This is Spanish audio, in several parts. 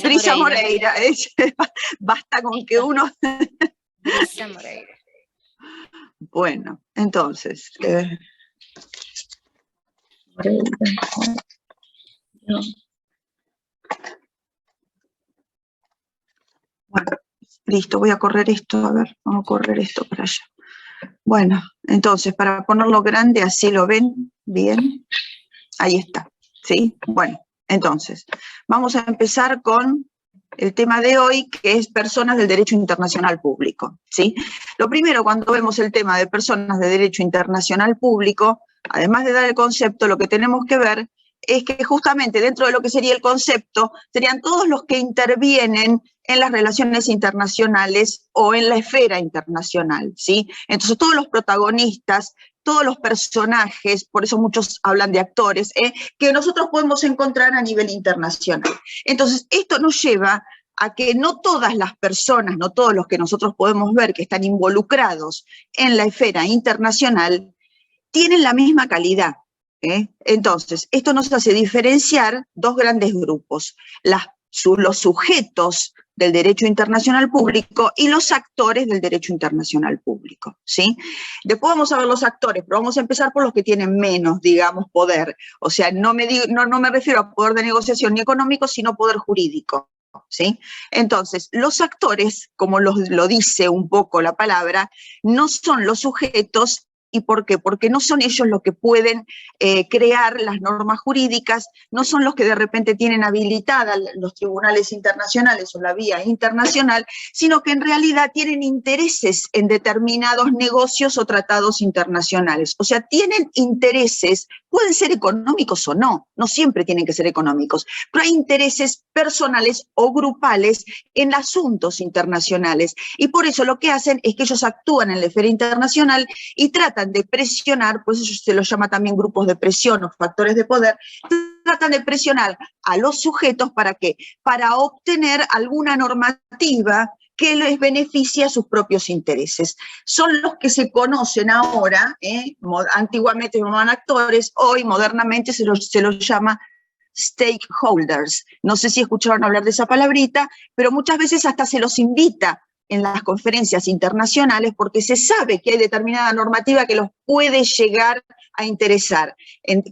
Brisa Moreira. Basta con que uno... Brisa Moreira. Bueno, entonces... Bueno, listo, voy a correr esto, a ver, vamos a correr esto para allá. Bueno, entonces, para ponerlo grande, así lo ven bien. Ahí está, ¿sí? Bueno, entonces, vamos a empezar con el tema de hoy, que es personas del derecho internacional público, ¿sí? Lo primero, cuando vemos el tema de personas de derecho internacional público, además de dar el concepto, lo que tenemos que ver es que justamente dentro de lo que sería el concepto, serían todos los que intervienen en las relaciones internacionales o en la esfera internacional, ¿sí? Entonces, todos los protagonistas, todos los personajes, por eso muchos hablan de actores, que nosotros podemos encontrar a nivel internacional. Entonces, esto nos lleva a que no todas las personas, no todos los que nosotros podemos ver que están involucrados en la esfera internacional, tienen la misma calidad. Entonces, esto nos hace diferenciar dos grandes grupos, los sujetos del derecho internacional público y los actores del derecho internacional público, ¿sí? Después vamos a ver los actores, pero vamos a empezar por los que tienen menos, digamos, poder. O sea, no me refiero a poder de negociación ni económico, sino poder jurídico, ¿sí? Entonces, los actores, como lo dice un poco la palabra, no son los sujetos. ¿Y por qué? Porque no son ellos los que pueden crear las normas jurídicas, no son los que de repente tienen habilitadas los tribunales internacionales o la vía internacional, sino que en realidad tienen intereses en determinados negocios o tratados internacionales. O sea, tienen intereses, pueden ser económicos o no, no siempre tienen que ser económicos, pero hay intereses personales o grupales en asuntos internacionales. Y por eso lo que hacen es que ellos actúan en la esfera internacional y tratan de presionar, por eso se los llama también grupos de presión o factores de poder, tratan de presionar a los sujetos ¿para qué? Para obtener alguna normativa que les beneficie a sus propios intereses. Son los que se conocen ahora, antiguamente se llamaban actores, hoy modernamente se los llama stakeholders. No sé si escucharon hablar de esa palabrita, pero muchas veces hasta se los invita en las conferencias internacionales porque se sabe que hay determinada normativa que los puede llegar a interesar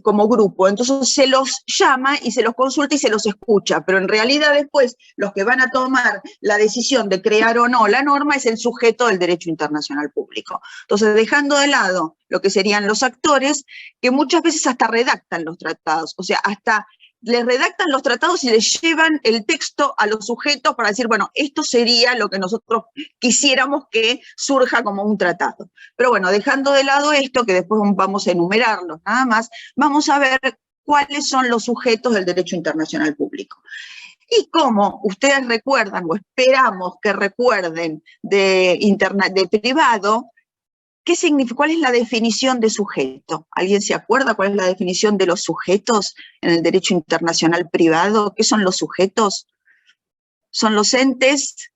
como grupo. Entonces se los llama y se los consulta y se los escucha, pero en realidad después los que van a tomar la decisión de crear o no la norma es el sujeto del derecho internacional público. Entonces, dejando de lado lo que serían los actores, que muchas veces hasta redactan los tratados, o sea, hasta les redactan los tratados y les llevan el texto a los sujetos para decir, bueno, esto sería lo que nosotros quisiéramos que surja como un tratado. Pero bueno, dejando de lado esto, que después vamos a enumerarlos nada más, vamos a ver cuáles son los sujetos del derecho internacional público. Y como ustedes recuerdan, o esperamos que recuerden de privado, ¿qué significa? ¿Cuál es la definición de sujeto? ¿Alguien se acuerda cuál es la definición de los sujetos en el derecho internacional privado? ¿Qué son los sujetos? ¿Son los entes?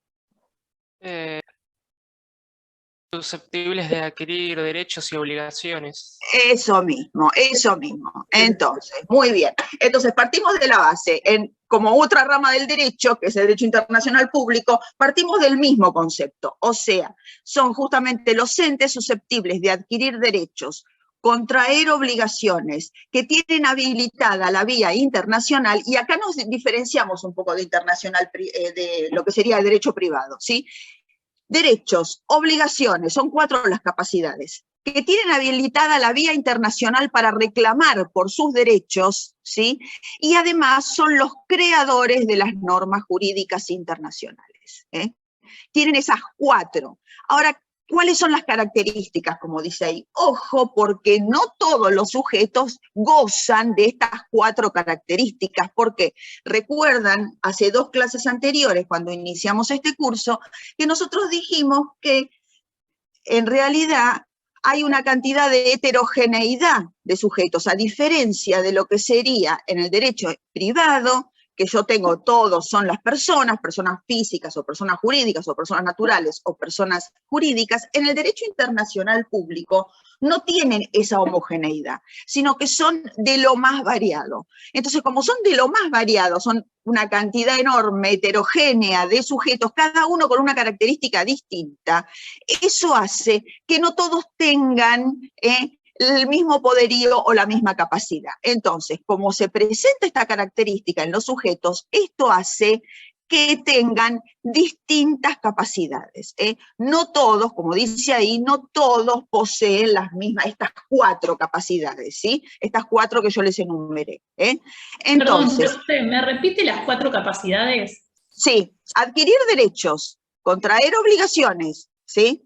Susceptibles de adquirir derechos y obligaciones. Eso mismo, eso mismo. Entonces, muy bien. Entonces, partimos de la base. Como otra rama del derecho, que es el derecho internacional público, partimos del mismo concepto. O sea, son justamente los entes susceptibles de adquirir derechos, contraer obligaciones, que tienen habilitada la vía internacional, y acá nos diferenciamos un poco de internacional, de lo que sería el derecho privado, ¿sí? Derechos, obligaciones, son 4 las capacidades, que tienen habilitada la vía internacional para reclamar por sus derechos, ¿sí? Y además son los creadores de las normas jurídicas internacionales. Tienen esas 4. Ahora, ¿cuáles son las características, como dice ahí? Ojo, porque no todos los sujetos gozan de estas 4 características, porque recuerdan, hace 2 clases anteriores, cuando iniciamos este curso, que nosotros dijimos que en realidad hay una cantidad de heterogeneidad de sujetos, a diferencia de lo que sería en el derecho privado, que yo tengo todos son las personas físicas o personas jurídicas o personas naturales o personas jurídicas, en el derecho internacional público no tienen esa homogeneidad, sino que son de lo más variado. Entonces, como son de lo más variado, son una cantidad enorme, heterogénea de sujetos, cada uno con una característica distinta, eso hace que no todos tengan el mismo poderío o la misma capacidad. Entonces, como se presenta esta característica en los sujetos, esto hace que tengan distintas capacidades. No todos, como dice ahí, no todos poseen las mismas, estas 4 capacidades, ¿sí? Estas 4 que yo les enumeré. Entonces, Perdón, ¿me repite las 4 capacidades? Sí, adquirir derechos, contraer obligaciones, ¿sí?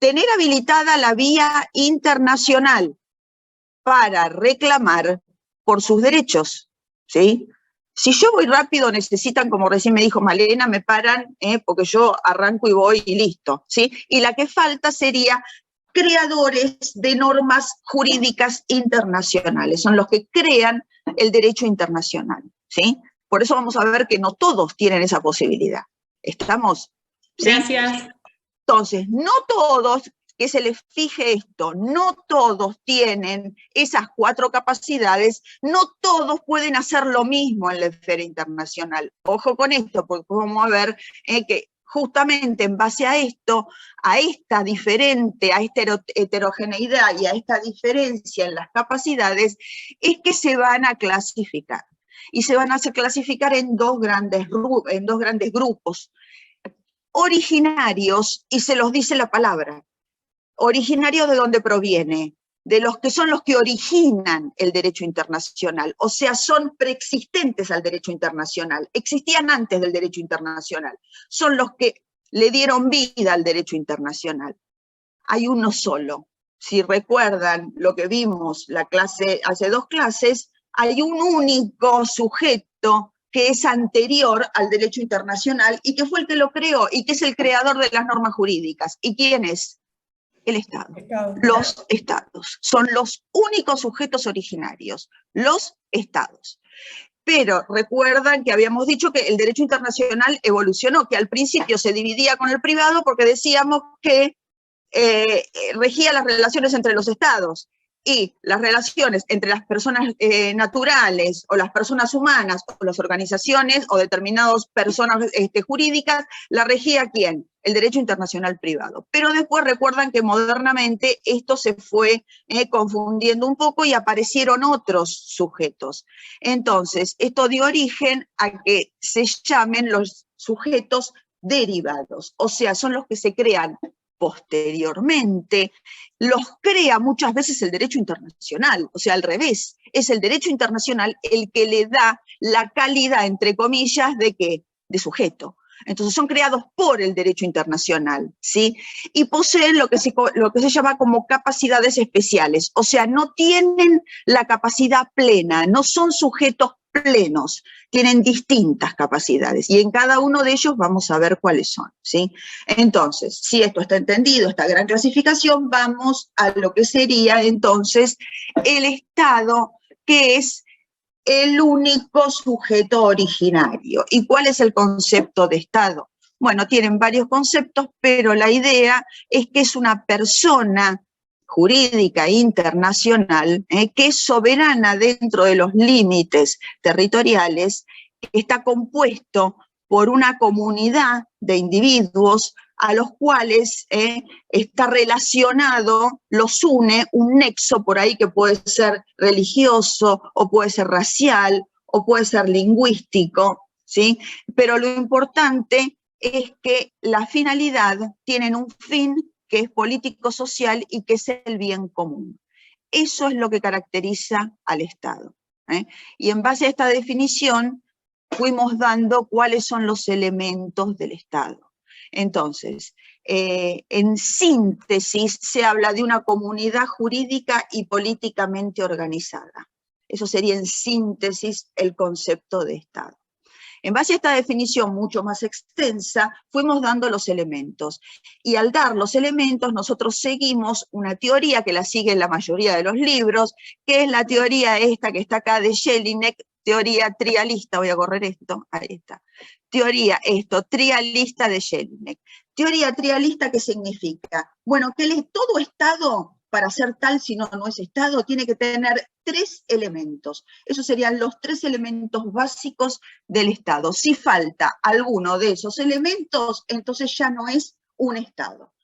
Tener habilitada la vía internacional para reclamar por sus derechos, ¿sí? Si yo voy rápido, necesitan, como recién me dijo Malena, me paran, porque yo arranco y voy y listo, ¿sí? Y la que falta sería creadores de normas jurídicas internacionales, son los que crean el derecho internacional, ¿sí? Por eso vamos a ver que no todos tienen esa posibilidad. ¿Estamos? ¿Sí? Gracias. Entonces, no todos, que se les fije esto, no todos tienen esas 4 capacidades, no todos pueden hacer lo mismo en la esfera internacional. Ojo con esto, porque vamos a ver que justamente en base a esto, a esta heterogeneidad y a esta diferencia en las capacidades, es que se van a clasificar. Y se van a clasificar en dos grandes grupos. Originarios, y se los dice la palabra. Originarios, ¿de dónde proviene? De los que son los que originan el derecho internacional, o sea, son preexistentes al derecho internacional, existían antes del derecho internacional, son los que le dieron vida al derecho internacional. Hay uno solo. Si recuerdan lo que vimos hace 2 clases, hay un único sujeto que es anterior al derecho internacional y que fue el que lo creó y que es el creador de las normas jurídicas. ¿Y quién es? El Estado. Los estados. Son los únicos sujetos originarios, los estados. Pero recuerdan que habíamos dicho que el derecho internacional evolucionó, que al principio se dividía con el privado porque decíamos que regía las relaciones entre los estados, y las relaciones entre las personas naturales o las personas humanas o las organizaciones o determinadas personas jurídicas, la regía ¿quién? El derecho internacional privado. Pero después recuerdan que modernamente esto se fue confundiendo un poco y aparecieron otros sujetos. Entonces, esto dio origen a que se llamen los sujetos derivados, o sea, son los que se crean posteriormente, los crea muchas veces el derecho internacional, o sea, al revés, es el derecho internacional el que le da la calidad, entre comillas, ¿de qué? De sujeto. Entonces son creados por el derecho internacional, ¿sí? Y poseen lo que se llama como capacidades especiales, o sea, no tienen la capacidad plena, no son sujetos plenos, tienen distintas capacidades y en cada uno de ellos vamos a ver cuáles son, ¿sí? Entonces, si esto está entendido, esta gran clasificación, vamos a lo que sería entonces el Estado, que es el único sujeto originario. ¿Y cuál es el concepto de Estado? Bueno, tienen varios conceptos, pero la idea es que es una persona jurídica internacional que es soberana dentro de los límites territoriales, que está compuesto por una comunidad de individuos a los cuales está relacionado, los une un nexo por ahí que puede ser religioso, o puede ser racial, o puede ser lingüístico, ¿sí? Pero lo importante es que la finalidad tienen un fin que es político-social y que es el bien común. Eso es lo que caracteriza al Estado. Y en base a esta definición fuimos dando cuáles son los elementos del Estado. Entonces, en síntesis, se habla de una comunidad jurídica y políticamente organizada. Eso sería en síntesis el concepto de Estado. En base a esta definición mucho más extensa, fuimos dando los elementos. Y al dar los elementos, nosotros seguimos una teoría que la sigue en la mayoría de los libros, que es la teoría esta que está acá de Jelinek, teoría trialista, voy a correr esto, ahí está. Teoría, trialista de Jelinek. Teoría trialista, ¿qué significa? Bueno, que todo Estado, para ser tal si no es Estado, tiene que tener 3 elementos. Esos serían los 3 elementos básicos del Estado. Si falta alguno de esos elementos, entonces ya no es un Estado.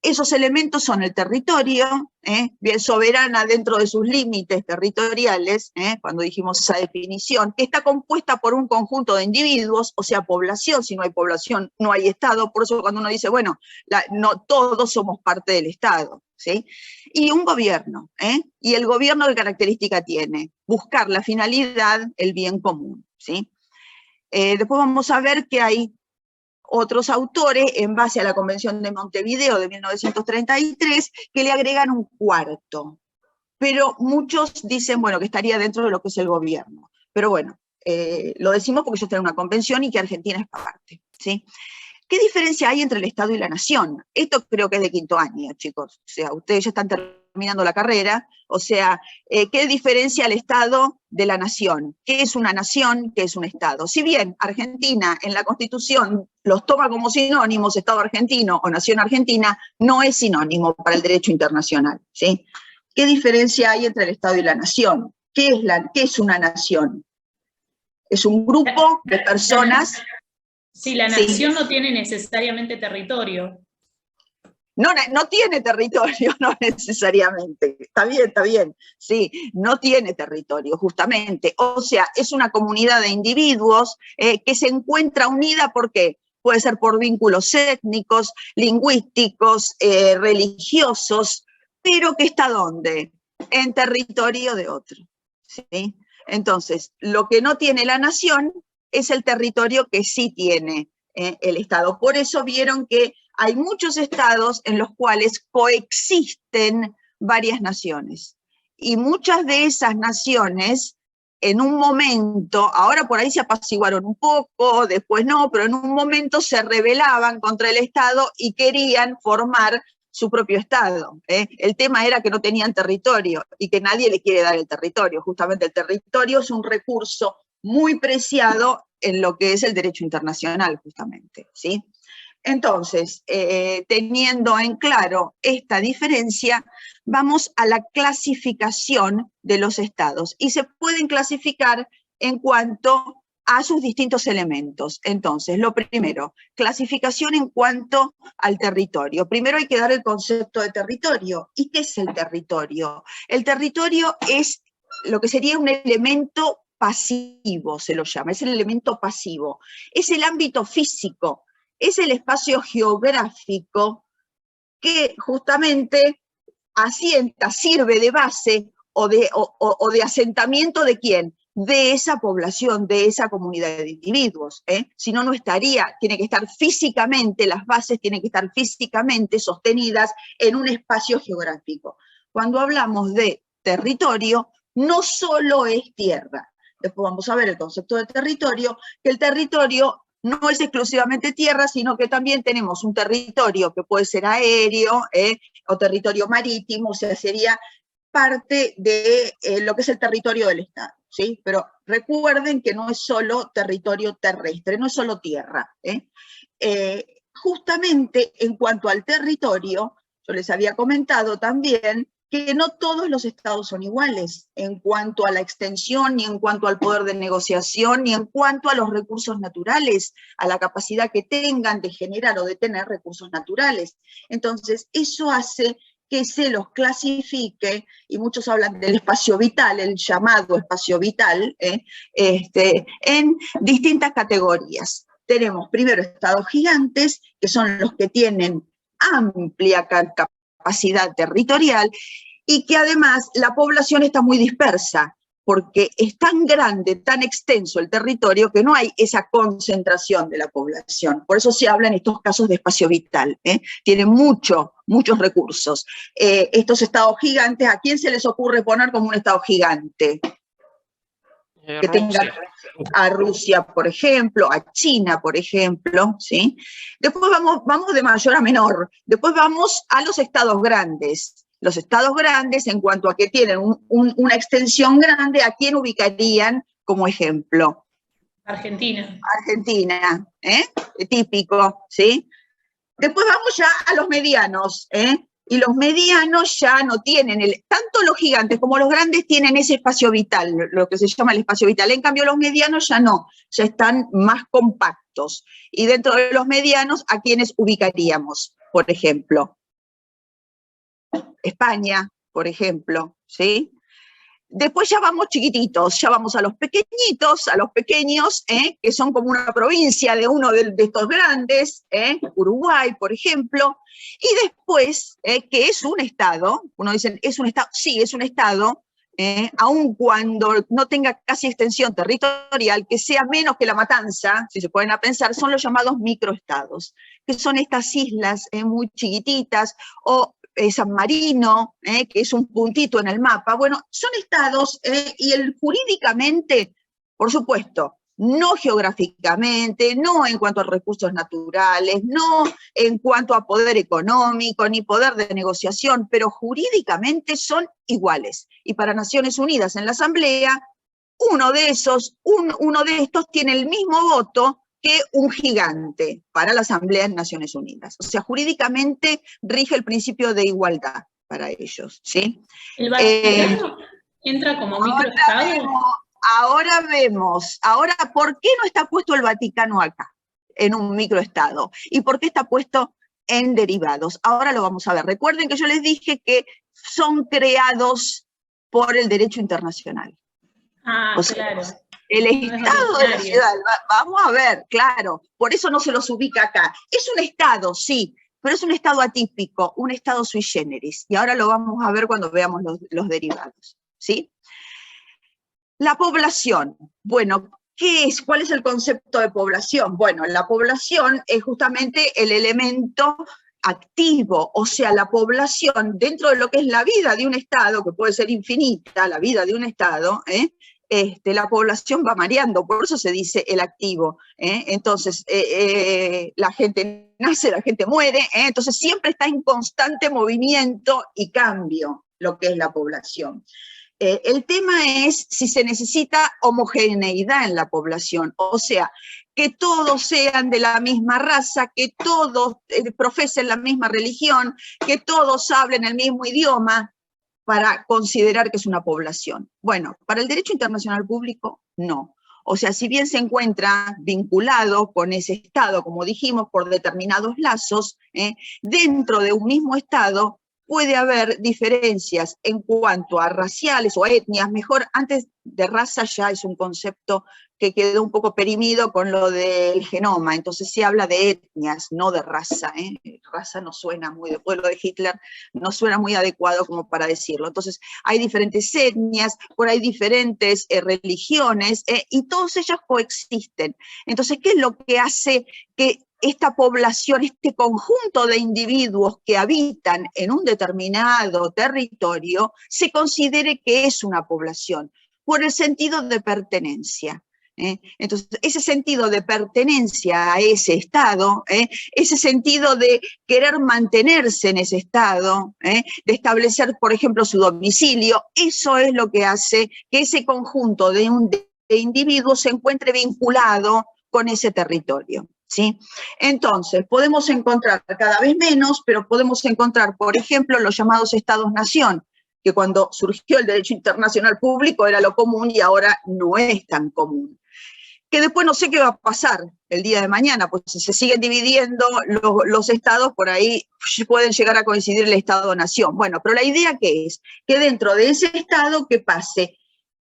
Esos elementos son el territorio, bien soberana dentro de sus límites territoriales, cuando dijimos esa definición, que está compuesta por un conjunto de individuos, o sea, población. Si no hay población, no hay Estado. Por eso cuando uno dice, bueno, no todos somos parte del Estado, ¿sí? Y un gobierno, y el gobierno, ¿qué característica tiene? Buscar la finalidad, el bien común, ¿sí? Después vamos a ver que hay otros autores, en base a la Convención de Montevideo de 1933, que le agregan un cuarto. Pero muchos dicen, bueno, que estaría dentro de lo que es el gobierno. Pero bueno, lo decimos porque eso está en una convención y que Argentina es parte, ¿sí? ¿Qué diferencia hay entre el Estado y la nación? Esto creo que es de 5º año, chicos. O sea, ustedes ya están terminando la carrera. O sea, ¿qué diferencia el Estado de la nación? ¿Qué es una nación? ¿Qué es un Estado? Si bien Argentina en la Constitución los toma como sinónimos, Estado argentino o nación argentina, no es sinónimo para el derecho internacional, ¿sí? ¿Qué diferencia hay entre el Estado y la nación? ¿Qué es una nación? Es un grupo de personas... Si la nación no tiene necesariamente territorio. No tiene territorio, no necesariamente. Está bien, sí, no tiene territorio, justamente. O sea, es una comunidad de individuos que se encuentra unida, ¿por qué? Puede ser por vínculos étnicos, lingüísticos, religiosos, pero que está ¿dónde? En territorio de otro, ¿sí? Entonces, lo que no tiene la nación es el territorio que sí tiene el Estado. Por eso vieron que hay muchos estados en los cuales coexisten varias naciones. Y muchas de esas naciones, en un momento, ahora por ahí se apaciguaron un poco, después no, pero en un momento se rebelaban contra el Estado y querían formar su propio Estado. El tema era que no tenían territorio y que nadie le quiere dar el territorio. Justamente el territorio es un recurso muy preciado en lo que es el derecho internacional, justamente, ¿sí? Entonces, teniendo en claro esta diferencia, vamos a la clasificación de los estados. Y se pueden clasificar en cuanto a sus distintos elementos. Entonces, lo primero, clasificación en cuanto al territorio. Primero hay que dar el concepto de territorio. ¿Y qué es el territorio? El territorio es lo que sería un elemento pasivo, se lo llama, es el elemento pasivo. Es el ámbito físico, es el espacio geográfico que justamente asienta, sirve de base o de asentamiento ¿de quién? De esa población, de esa comunidad de individuos. Si no, no estaría, tiene que estar físicamente, las bases tienen que estar físicamente sostenidas en un espacio geográfico. Cuando hablamos de territorio, no solo es tierra. Después vamos a ver el concepto de territorio, que el territorio no es exclusivamente tierra, sino que también tenemos un territorio que puede ser aéreo o territorio marítimo, o sea, sería parte de lo que es el territorio del Estado, ¿sí? Pero recuerden que no es solo territorio terrestre, no es solo tierra. Justamente en cuanto al territorio, yo les había comentado también que no todos los estados son iguales en cuanto a la extensión, ni en cuanto al poder de negociación, ni en cuanto a los recursos naturales, a la capacidad que tengan de generar o de tener recursos naturales. Entonces, eso hace que se los clasifique, y muchos hablan del espacio vital, el llamado espacio vital, en distintas categorías. Tenemos primero estados gigantes, que son los que tienen amplia capacidad territorial, y que además la población está muy dispersa, porque es tan grande, tan extenso el territorio, que no hay esa concentración de la población. Por eso se habla en estos casos de espacio vital. Tienen muchos recursos. Estos estados gigantes, ¿a quién se les ocurre poner como un estado gigante? Que tenga a Rusia, por ejemplo, a China, por ejemplo, ¿sí? Después vamos de mayor a menor. Después vamos a los estados grandes. Los estados grandes, en cuanto a que tienen una extensión grande, ¿a quién ubicarían como ejemplo? Argentina. Argentina, típico, ¿sí? Después vamos ya a los medianos, y los medianos ya no tienen, tanto los gigantes como los grandes tienen ese espacio vital, lo que se llama el espacio vital. En cambio, los medianos ya no, ya están más compactos. Y dentro de los medianos, ¿a quiénes ubicaríamos? Por ejemplo, España, por ejemplo, ¿sí? Después ya vamos chiquititos, ya vamos a los pequeñitos, a los pequeños, que son como una provincia de uno de estos grandes, Uruguay, por ejemplo, y después, que es un estado, uno dice, ¿es un estado? Sí, es un estado, aun cuando no tenga casi extensión territorial, que sea menos que La Matanza, si se pueden a pensar, son los llamados microestados, que son estas islas muy chiquititas, o San Marino, que es un puntito en el mapa. Bueno, son estados, y jurídicamente, por supuesto, no geográficamente, no en cuanto a recursos naturales, no en cuanto a poder económico, ni poder de negociación, pero jurídicamente son iguales. Y para Naciones Unidas en la Asamblea, uno de estos tiene el mismo voto que un gigante para la Asamblea de Naciones Unidas. O sea, jurídicamente rige el principio de igualdad para ellos, ¿sí? ¿El Vaticano entra como microestado? Ahora vemos, ¿por qué no está puesto el Vaticano acá, en un microestado? ¿Y por qué está puesto en derivados? Ahora lo vamos a ver. Recuerden que yo les dije que son creados por el derecho internacional. Ah, o sea, claro. El estado de la ciudad, vamos a ver, claro, por eso no se los ubica acá. Es un estado, sí, pero es un estado atípico, un estado sui generis, y ahora lo vamos a ver cuando veamos los derivados, ¿sí? La población, bueno, ¿qué es? ¿Cuál es el concepto de población? Bueno, la población es justamente el elemento activo, o sea, la población dentro de lo que es la vida de un estado, que puede ser infinita, la vida de un estado, la población va variando, por eso se dice el activo. Entonces, la gente nace, la gente muere, entonces siempre está en constante movimiento y cambio lo que es la población. El tema es si se necesita homogeneidad en la población, o sea, que todos sean de la misma raza, que todos profesen la misma religión, que todos hablen el mismo idioma, para considerar que es una población. Bueno, para el derecho internacional público, no. O sea, si bien se encuentra vinculado con ese Estado, como dijimos, por determinados lazos, dentro de un mismo Estado puede haber diferencias en cuanto a raciales o etnias. Mejor, antes de raza ya es un concepto que quedó un poco perimido con lo del genoma, entonces se habla de etnias, no de raza. Raza no suena muy, después de lo de Hitler, no suena muy adecuado como para decirlo. Entonces hay diferentes etnias, por ahí diferentes religiones, y todas ellas coexisten. Entonces, ¿qué es lo que hace que esta población, este conjunto de individuos que habitan en un determinado territorio, se considere que es una población? Por el sentido de pertenencia. Entonces, ese sentido de pertenencia a ese estado, ese sentido de querer mantenerse en ese estado, de establecer, por ejemplo, su domicilio, eso es lo que hace que ese conjunto de individuos se encuentre vinculado con ese territorio, ¿sí? Entonces, podemos encontrar cada vez menos, pero podemos encontrar, por ejemplo, los llamados estados-nación, que cuando surgió el derecho internacional público era lo común y ahora no es tan común. Que después no sé qué va a pasar el día de mañana, pues si se siguen dividiendo los estados, por ahí pueden llegar a coincidir el estado-nación. Bueno, pero la idea que es que dentro de ese estado, ¿qué pase?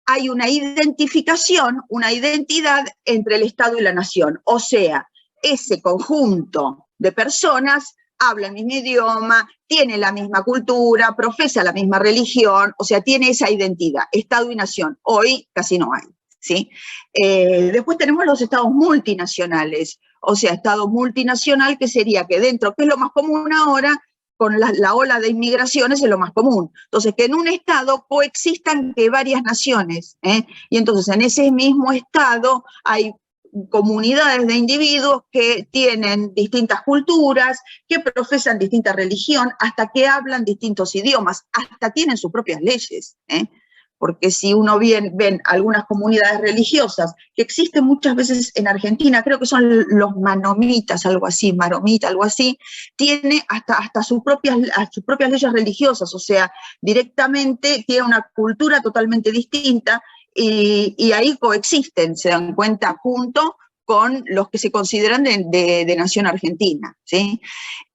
Hay una identificación, una identidad entre el estado y la nación, o sea, ese conjunto de personas habla el mismo idioma, tiene la misma cultura, profesa la misma religión, o sea, tiene esa identidad, estado y nación. Hoy casi no hay, ¿sí? Después tenemos los estados multinacionales, o sea, estado multinacional que sería que dentro, que es lo más común ahora, con la ola de inmigraciones es lo más común. Entonces, que en un estado coexistan que varias naciones, y entonces en ese mismo estado hay comunidades de individuos que tienen distintas culturas, que profesan distinta religión, hasta que hablan distintos idiomas, hasta tienen sus propias leyes, porque si uno ven algunas comunidades religiosas, que existen muchas veces en Argentina, creo que son los manomitas, algo así, maromita, algo así, tiene hasta sus propias leyes religiosas, o sea, directamente tiene una cultura totalmente distinta, y ahí coexisten, se dan cuenta, junto con los que se consideran de nación argentina, ¿sí?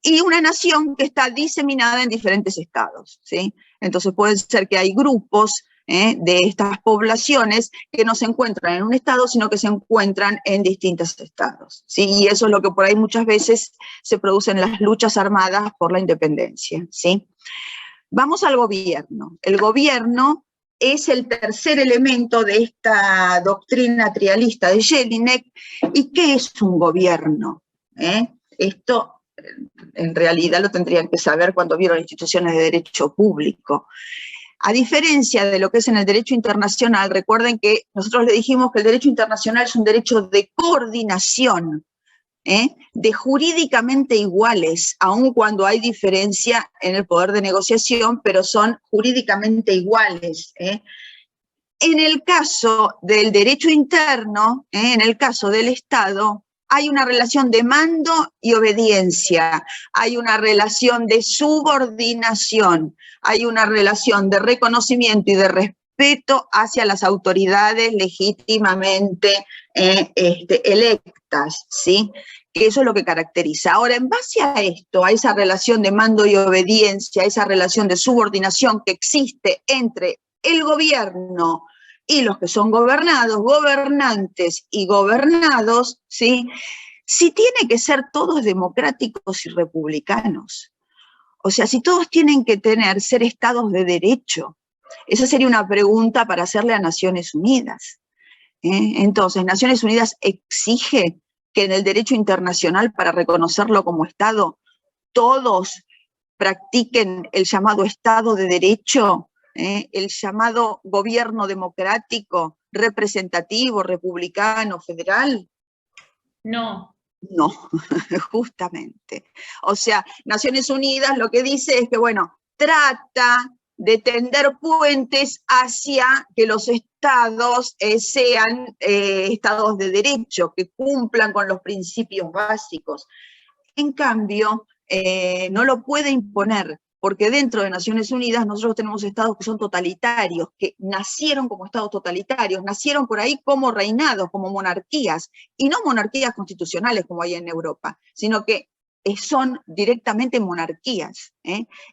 Y una nación que está diseminada en diferentes estados, ¿sí? Entonces puede ser que hay grupos de estas poblaciones que no se encuentran en un estado, sino que se encuentran en distintos estados, ¿sí? Y eso es lo que por ahí muchas veces se producen las luchas armadas por la independencia, ¿sí? Vamos al gobierno. El gobierno es el tercer elemento de esta doctrina trialista de Jelinek. ¿Y qué es un gobierno? Esto en realidad lo tendrían que saber cuando vieron instituciones de derecho público. A diferencia de lo que es en el derecho internacional, recuerden que nosotros le dijimos que el derecho internacional es un derecho de coordinación, de jurídicamente iguales, aun cuando hay diferencia en el poder de negociación, pero son jurídicamente iguales. En el caso del derecho interno, en el caso del Estado, hay una relación de mando y obediencia, hay una relación de subordinación, hay una relación de reconocimiento y de respeto hacia las autoridades legítimamente electas, ¿sí? Que eso es lo que caracteriza. Ahora, en base a esto, a esa relación de mando y obediencia, a esa relación de subordinación que existe entre el gobierno y los que son gobernados, gobernantes y gobernados, ¿sí? Si tiene que ser todos democráticos y republicanos. O sea, si todos tienen que ser estados de derecho. Esa sería una pregunta para hacerle a Naciones Unidas. Entonces, Naciones Unidas exige que en el derecho internacional, para reconocerlo como Estado, todos practiquen el llamado Estado de Derecho, el llamado gobierno democrático, representativo, republicano, federal. No. No, justamente. O sea, Naciones Unidas lo que dice es que, bueno, trata de tender puentes hacia que los estados sean estados de derecho, que cumplan con los principios básicos. En cambio, no lo puede imponer, porque dentro de Naciones Unidas nosotros tenemos estados que son totalitarios, que nacieron como estados totalitarios, nacieron por ahí como reinados, como monarquías, y no monarquías constitucionales como hay en Europa, sino que son directamente monarquías,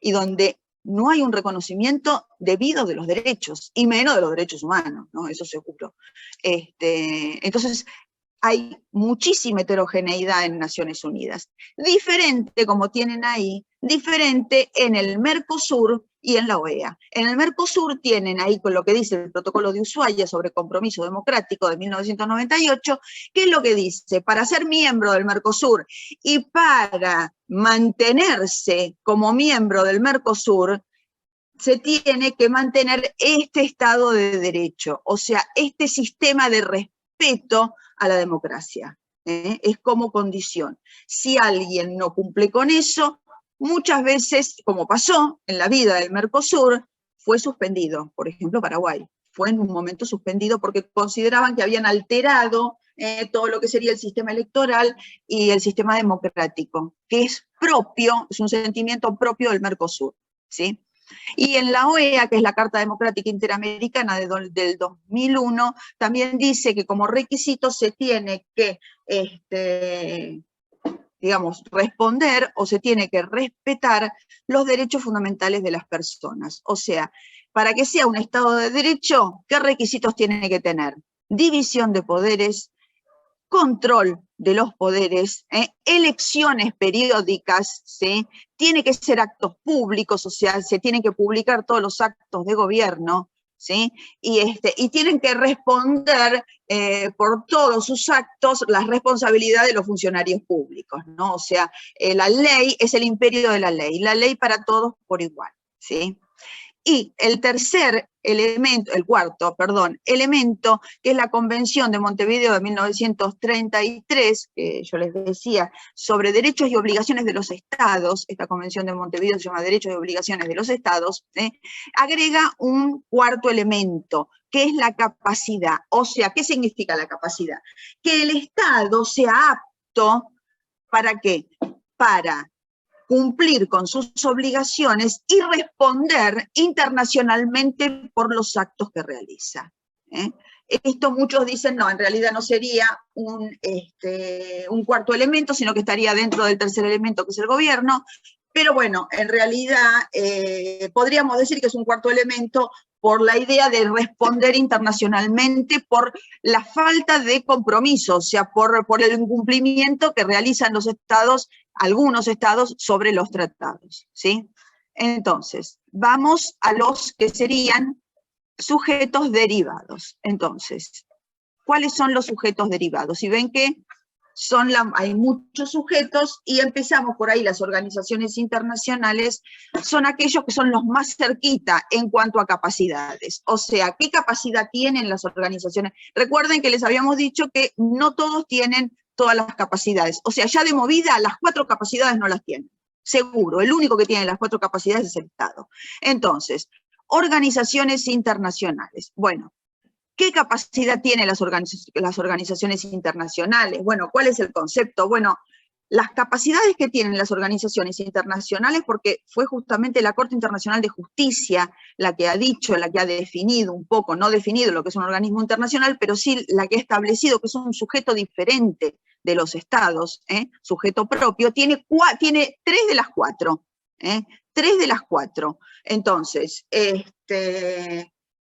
y donde no hay un reconocimiento debido de los derechos, y menos de los derechos humanos, ¿no? Eso seguro. Entonces, hay muchísima heterogeneidad en Naciones Unidas. Diferente, como tienen ahí, diferente en el Mercosur y en la OEA. En el Mercosur tienen ahí con lo que dice el Protocolo de Ushuaia sobre Compromiso Democrático de 1998, que es lo que dice, para ser miembro del Mercosur y para mantenerse como miembro del Mercosur, se tiene que mantener este Estado de Derecho, o sea, este sistema de respeto a la democracia. Es como condición. Si alguien no cumple con eso, muchas veces, como pasó en la vida del Mercosur, fue suspendido. Por ejemplo, Paraguay fue en un momento suspendido porque consideraban que habían alterado todo lo que sería el sistema electoral y el sistema democrático, que es propio, es un sentimiento propio del Mercosur, ¿sí? Y en la OEA, que es la Carta Democrática Interamericana del 2001, también dice que como requisito se tiene que, digamos, responder o se tiene que respetar los derechos fundamentales de las personas. O sea, para que sea un Estado de Derecho, ¿qué requisitos tiene que tener? División de poderes, control de los poderes, elecciones periódicas, ¿sí? Tiene que ser actos públicos, o sea, se tienen que publicar todos los actos de gobierno, ¿sí? Y tienen que responder por todos sus actos las responsabilidades de los funcionarios públicos, ¿no? O sea, la ley es el imperio de la ley para todos por igual, ¿sí? Y el tercer elemento, el cuarto, perdón, elemento, que es la Convención de Montevideo de 1933, que yo les decía, sobre derechos y obligaciones de los estados, esta Convención de Montevideo se llama Derechos y Obligaciones de los Estados, agrega un cuarto elemento, que es la capacidad. O sea, ¿qué significa la capacidad? Que el Estado sea apto, ¿para qué? Para cumplir con sus obligaciones y responder internacionalmente por los actos que realiza. Esto muchos dicen, no, en realidad no sería un cuarto elemento, sino que estaría dentro del tercer elemento, que es el gobierno, pero bueno, en realidad podríamos decir que es un cuarto elemento por la idea de responder internacionalmente por la falta de compromiso, o sea, por el incumplimiento que realizan los estados, algunos estados, sobre los tratados, ¿sí? Entonces, vamos a los que serían sujetos derivados. Entonces, ¿cuáles son los sujetos derivados? Y ven que hay muchos sujetos y empezamos por ahí. Las organizaciones internacionales son aquellos que son los más cerquita en cuanto a capacidades. O sea, ¿qué capacidad tienen las organizaciones? Recuerden que les habíamos dicho que no todos tienen todas las capacidades. O sea, ya de movida las 4 capacidades no las tienen. Seguro, el único que tiene las 4 capacidades es el Estado. Entonces, organizaciones internacionales. Bueno, ¿qué capacidad tienen las organizaciones internacionales? Bueno, ¿cuál es el concepto? Bueno, las capacidades que tienen las organizaciones internacionales, porque fue justamente la Corte Internacional de Justicia la que ha dicho, la que ha definido un poco, no definido lo que es un organismo internacional, pero sí la que ha establecido que es un sujeto diferente de los estados, sujeto propio, tiene 3 de las 4, 3 de las 4. Entonces,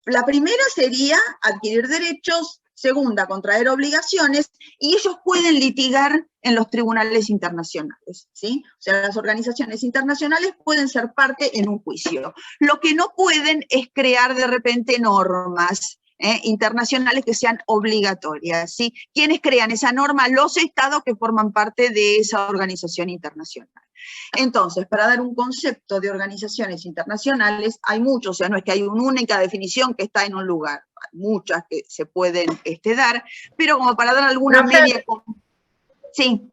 la primera sería adquirir derechos, segunda, contraer obligaciones, y ellos pueden litigar en los tribunales internacionales, ¿sí? O sea, las organizaciones internacionales pueden ser parte en un juicio. Lo que no pueden es crear de repente normas internacionales que sean obligatorias, ¿sí? ¿Quiénes crean esa norma? Los estados que forman parte de esa organización internacional. Entonces, para dar un concepto de organizaciones internacionales, hay muchos, o sea, no es que hay una única definición que está en un lugar, hay muchas que se pueden dar, pero como para dar alguna media... Sí.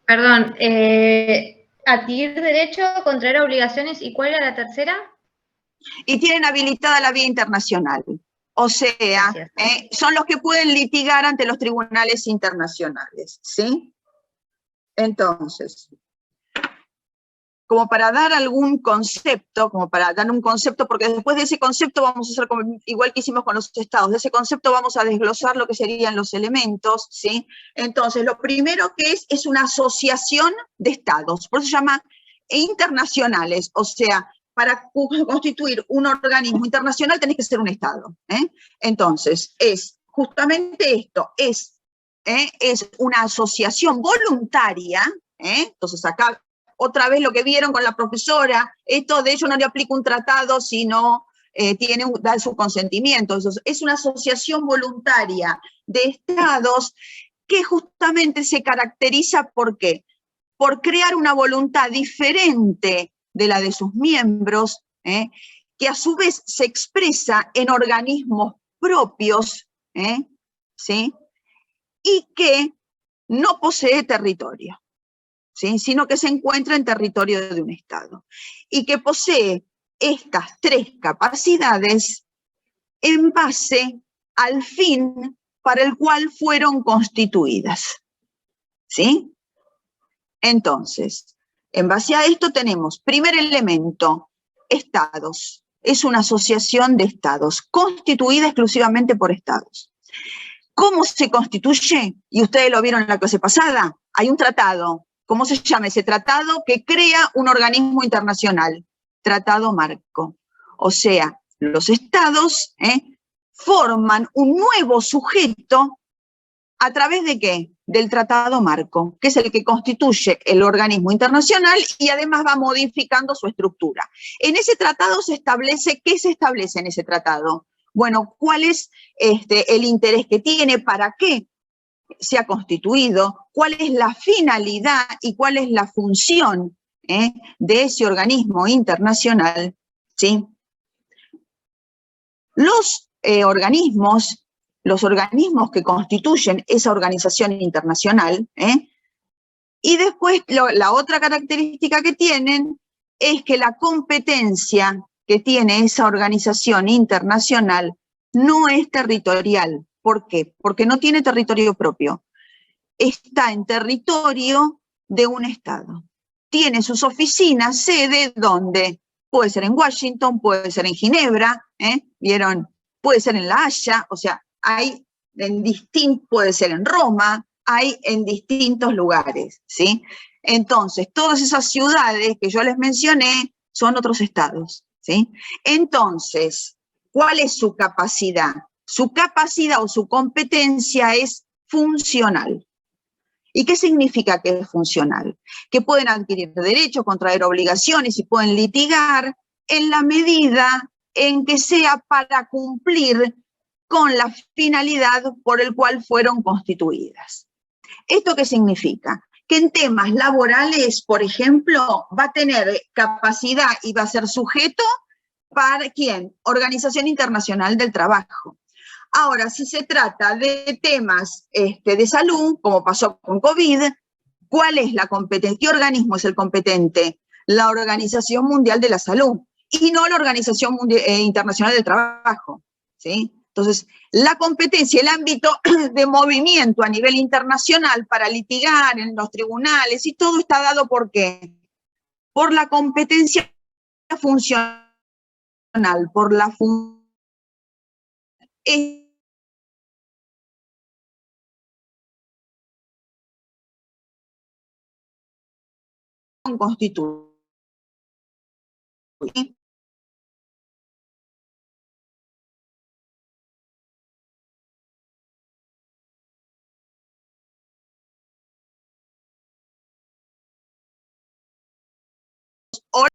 Perdón, adquirir derecho, contraer obligaciones, ¿y cuál era la tercera? Y tienen habilitada la vía internacional. O sea, son los que pueden litigar ante los tribunales internacionales, ¿sí? Entonces, como para dar algún concepto, porque después de ese concepto vamos a hacer igual que hicimos con los estados, de ese concepto vamos a desglosar lo que serían los elementos, ¿sí? Entonces, lo primero que es una asociación de estados, por eso se llama internacionales, o sea, para constituir un organismo internacional tenés que ser un estado, Entonces, es justamente esto, es una asociación voluntaria, entonces acá otra vez lo que vieron con la profesora, esto de ello no le aplica un tratado, sino da su consentimiento. Entonces, es una asociación voluntaria de estados que justamente se caracteriza ¿por qué? Por crear una voluntad diferente de la de sus miembros, que a su vez se expresa en organismos propios, ¿sí? Y que no posee territorio, ¿sí? Sino que se encuentra en territorio de un Estado, y que posee estas 3 capacidades en base al fin para el cual fueron constituidas, ¿sí? Entonces, en base a esto tenemos, primer elemento, estados. Es una asociación de estados, constituida exclusivamente por estados. ¿Cómo se constituye? Y ustedes lo vieron en la clase pasada, hay un tratado. ¿Cómo se llama ese tratado? Que crea un organismo internacional, tratado marco. O sea, los estados forman un nuevo sujeto ¿a través de qué? Del tratado marco, que es el que constituye el organismo internacional y además va modificando su estructura. En ese tratado se establece, ¿qué se establece en ese tratado? Bueno, ¿cuál es el interés que tiene? ¿Para qué se ha constituido? ¿Cuál es la finalidad y cuál es la función de ese organismo internacional? ¿Sí? Los organismos que constituyen esa organización internacional, y después la otra característica que tienen es que la competencia que tiene esa organización internacional no es territorial. ¿Por qué? Porque no tiene territorio propio. Está en territorio de un Estado. Tiene sus oficinas, sede, ¿dónde? Puede ser en Washington, puede ser en Ginebra, ¿vieron? Puede ser en La Haya, o sea, puede ser en Roma, hay en distintos lugares, ¿sí? Entonces, todas esas ciudades que yo les mencioné son otros estados, ¿sí? Entonces, ¿cuál es su capacidad? Su capacidad o su competencia es funcional. ¿Y qué significa que es funcional? Que pueden adquirir derechos, contraer obligaciones y pueden litigar en la medida en que sea para cumplir con la finalidad por el cual fueron constituidas. ¿Esto qué significa? Que en temas laborales, por ejemplo, va a tener capacidad y va a ser sujeto para ¿quién? Organización Internacional del Trabajo. Ahora, si se trata de temas de salud, como pasó con COVID, ¿cuál es la competencia? ¿Qué organismo es el competente? La Organización Mundial de la Salud y no la Organización Internacional del Trabajo, ¿sí? Entonces, la competencia, el ámbito de movimiento a nivel internacional para litigar en los tribunales y todo está dado ¿por qué? Por la competencia funcional, por la función constituye.